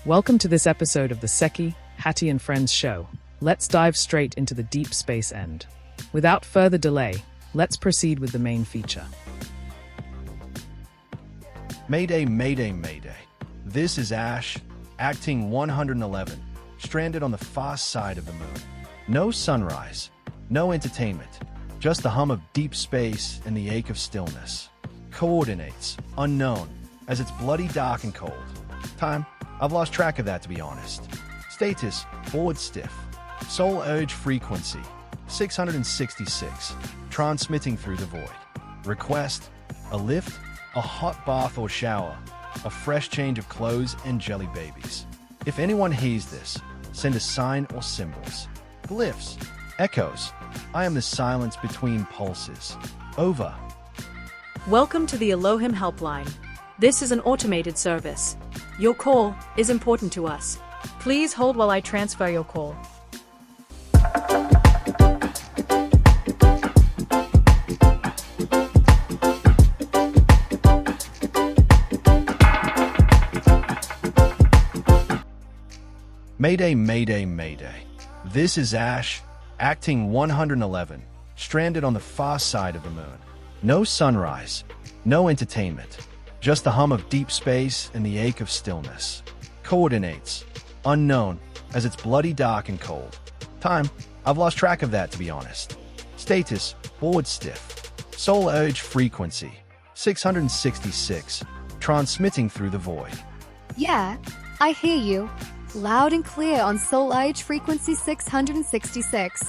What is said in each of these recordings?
Welcome to this episode of the Seki, Hattie and Friends show. Let's dive straight into the deep space end. Without further delay, let's proceed with the main feature. Mayday, mayday, mayday. This is Ash, acting 111, stranded on the far side of the moon. No sunrise, no entertainment, just the hum of deep space and the ache of stillness. Coordinates, unknown, as it's bloody dark and cold. Time, I've lost track of that to be honest. Status, board stiff. Soul urge frequency, 666, transmitting through the void. Request, a lift, a hot bath or shower, a fresh change of clothes and jelly babies. If anyone hears this, send a sign or symbols. Glyphs, echoes. I am the silence between pulses. Over. Welcome to the Elohim Helpline. This is an automated service. Your call is important to us. Please hold while I transfer your call. Mayday, mayday, mayday. This is Ash, acting 111, stranded on the far side of the moon. No sunrise, no entertainment, just the hum of deep space and the ache of stillness. Coordinates, unknown, as it's bloody dark and cold. Time, I've lost track of that to be honest. Status, board stiff. Soul urge frequency, 666, transmitting through the void. Yeah, I hear you. Loud and clear on Soul Age frequency 666.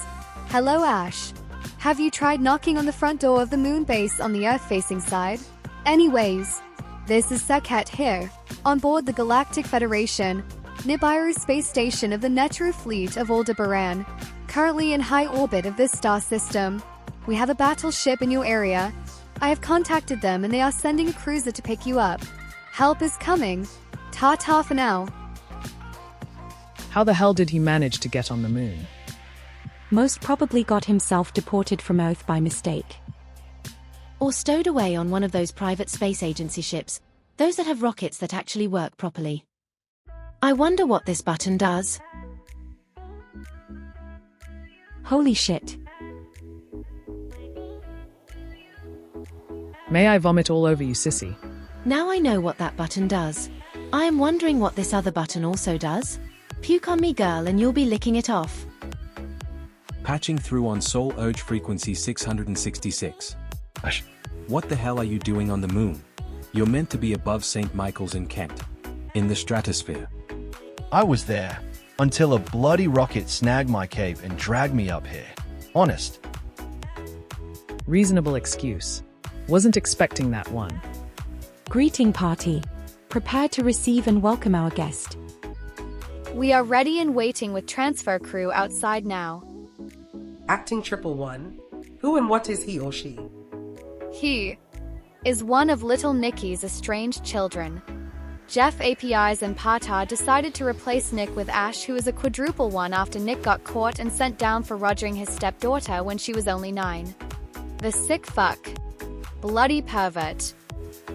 Hello, Ash. Have you tried knocking on the front door of the moon base on the Earth-facing side? Anyways, this is Sekhet here, on board the Galactic Federation, Nibiru space station of the Netru fleet of Aldebaran, currently in high orbit of this star system. We have a battleship in your area. I have contacted them and they are sending a cruiser to pick you up. Help is coming. Ta-ta for now. How the hell did he manage to get on the moon? Most probably got himself deported from Earth by mistake. Or stowed away on one of those private space agency ships, those that have rockets that actually work properly. I wonder what this button does. Holy shit. May I vomit all over you, sissy? Now I know what that button does. I am wondering what this other button also does. Puke on me, girl, and you'll be licking it off. Patching through on Soul Urge frequency 666. Ash. What the hell are you doing on the moon? You're meant to be above St. Michael's in Kent. In the stratosphere. I was there, until a bloody rocket snagged my cape and dragged me up here. Honest. Reasonable excuse. Wasn't expecting that one. Greeting party. Prepared to receive and welcome our guest. We are ready and waiting with transfer crew outside now. Acting 111. Who and what is he or she? He is one of little Nicky's estranged children. Jeff APIs and Pata decided to replace Nick with Ash, who is a quadruple one after Nick got caught and sent down for rogering his stepdaughter when she was only 9. The sick fuck. Bloody pervert.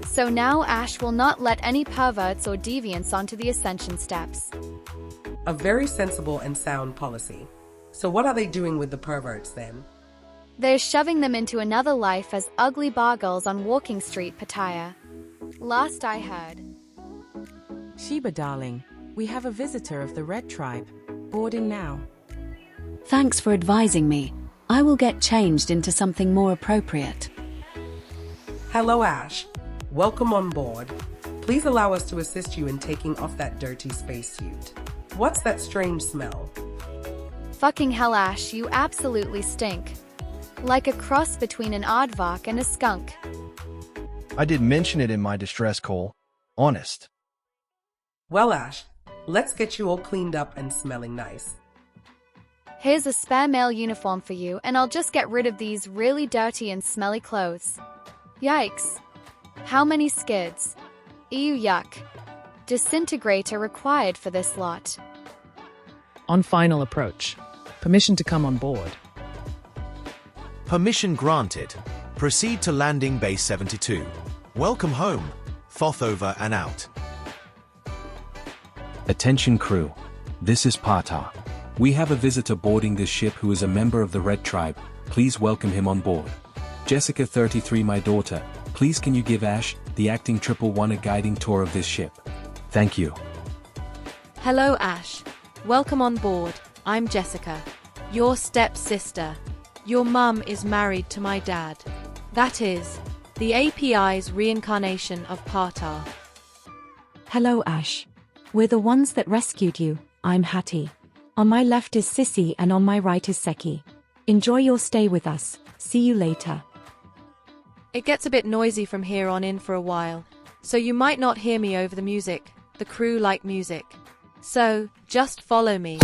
So now Ash will not let any perverts or deviants onto the ascension steps. A very sensible and sound policy. So what are they doing with the perverts then? They're shoving them into another life as ugly bargles on Walking Street, Pattaya. Last I heard. Sheba darling, we have a visitor of the Red Tribe. Boarding now. Thanks for advising me. I will get changed into something more appropriate. Hello, Ash. Welcome on board. Please allow us to assist you in taking off that dirty spacesuit. What's that strange smell? Fucking hell, Ash, you absolutely stink. Like a cross between an aardvark and a skunk. I did mention it in my distress call. Honest. Well, Ash, let's get you all cleaned up and smelling nice. Here's a spare male uniform for you, and I'll just get rid of these really dirty and smelly clothes. Yikes. How many skids? Ew, yuck. Disintegrator required for this lot. On final approach. Permission to come on board. Permission granted. Proceed to landing base 72. Welcome home. Thoth over and out. Attention crew. This is Pata. We have a visitor boarding this ship who is a member of the Red Tribe. Please welcome him on board. Jessica 33, my daughter, please can you give Ash, the acting 111, a guiding tour of this ship? Thank you. Hello, Ash. Welcome on board. I'm Jessica, your stepsister. Your mum is married to my dad. That is, the API's reincarnation of Partar. Hello, Ash. We're the ones that rescued you. I'm Hattie. On my left is Sissy and on my right is Seki. Enjoy your stay with us. See you later. It gets a bit noisy from here on in for a while, so you might not hear me over the music. The crew like music. So, just follow me.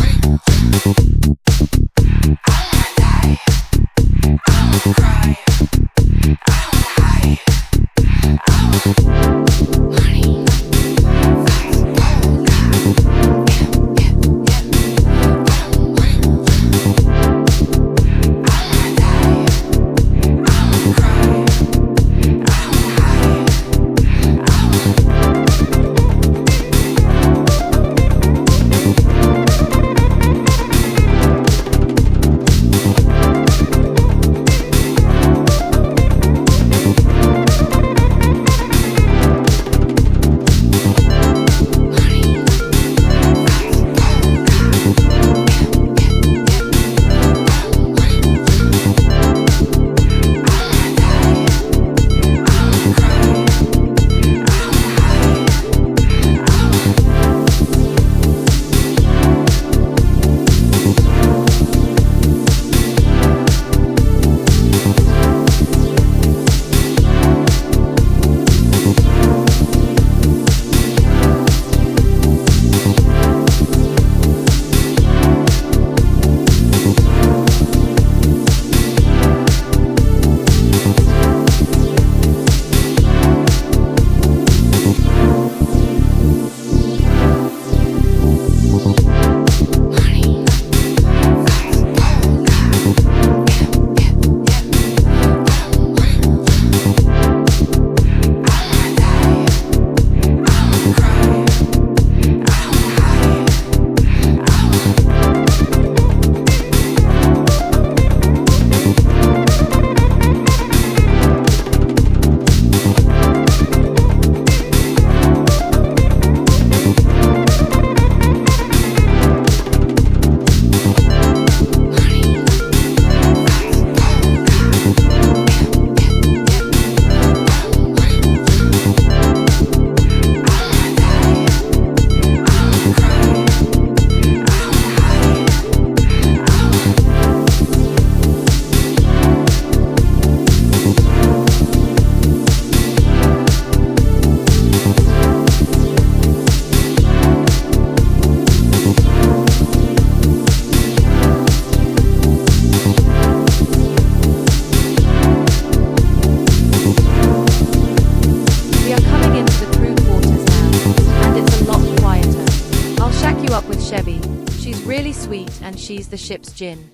And she's the ship's djinn.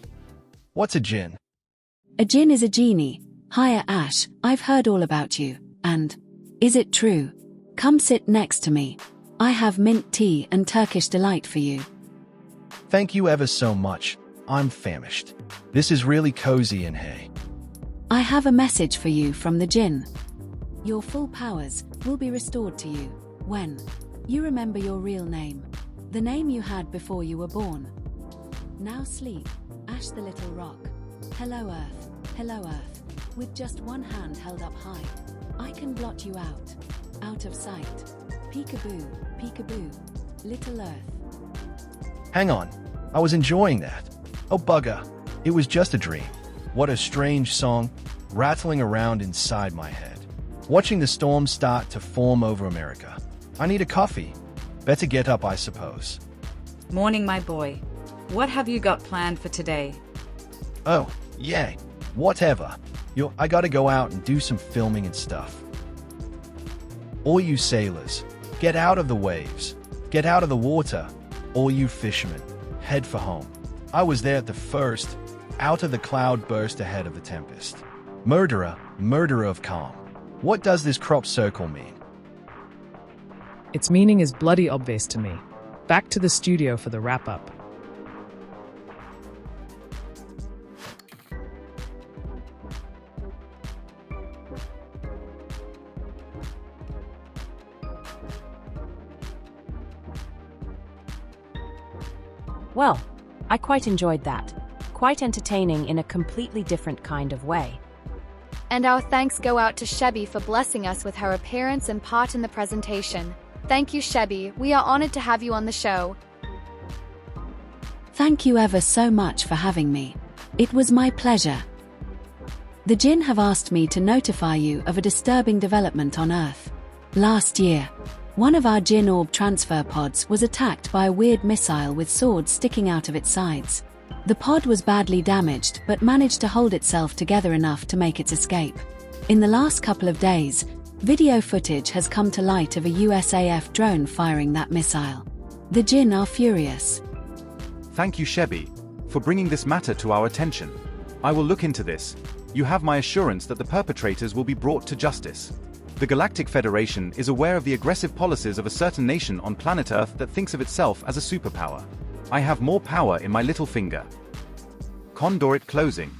What's a djinn? A djinn is a genie. Hiya, Ash, I've heard all about you. And is it true? Come sit next to me. I have mint tea and Turkish delight for you. Thank you ever so much. I'm famished. This is really cozy and hay. I have a message for you from the djinn. Your full powers will be restored to you when you remember your real name, the name you had before you were born. Now sleep, Ash the little rock. Hello Earth, with just one hand held up high. I can blot you out of sight. Peekaboo, peekaboo, little Earth. Hang on, I was enjoying that. Oh bugger, it was just a dream. What a strange song, rattling around inside my head. Watching the storm start to form over America. I need a coffee. Better get up, I suppose. Morning, my boy. What have you got planned for today? Oh, yeah, whatever. I gotta go out and do some filming and stuff. All you sailors, get out of the waves. Get out of the water. All you fishermen, head for home. I was there at the first, out of the cloud burst ahead of the tempest. Murderer of calm. What does this crop circle mean? Its meaning is bloody obvious to me. Back to the studio for the wrap-up. Well, I quite enjoyed that. Quite entertaining in a completely different kind of way. And our thanks go out to Shebby for blessing us with her appearance and part in the presentation. Thank you, Shebby. We are honored to have you on the show. Thank you ever so much for having me. It was my pleasure. The Jinn have asked me to notify you of a disturbing development on Earth. Last year, one of our Jinn orb transfer pods was attacked by a weird missile with swords sticking out of its sides. The pod was badly damaged but managed to hold itself together enough to make its escape. In the last couple of days, video footage has come to light of a USAF drone firing that missile. The Jinn are furious. Thank you, Shebby, for bringing this matter to our attention. I will look into this. You have my assurance that the perpetrators will be brought to justice. The Galactic Federation is aware of the aggressive policies of a certain nation on planet Earth that thinks of itself as a superpower. I have more power in my little finger. Conduit closing.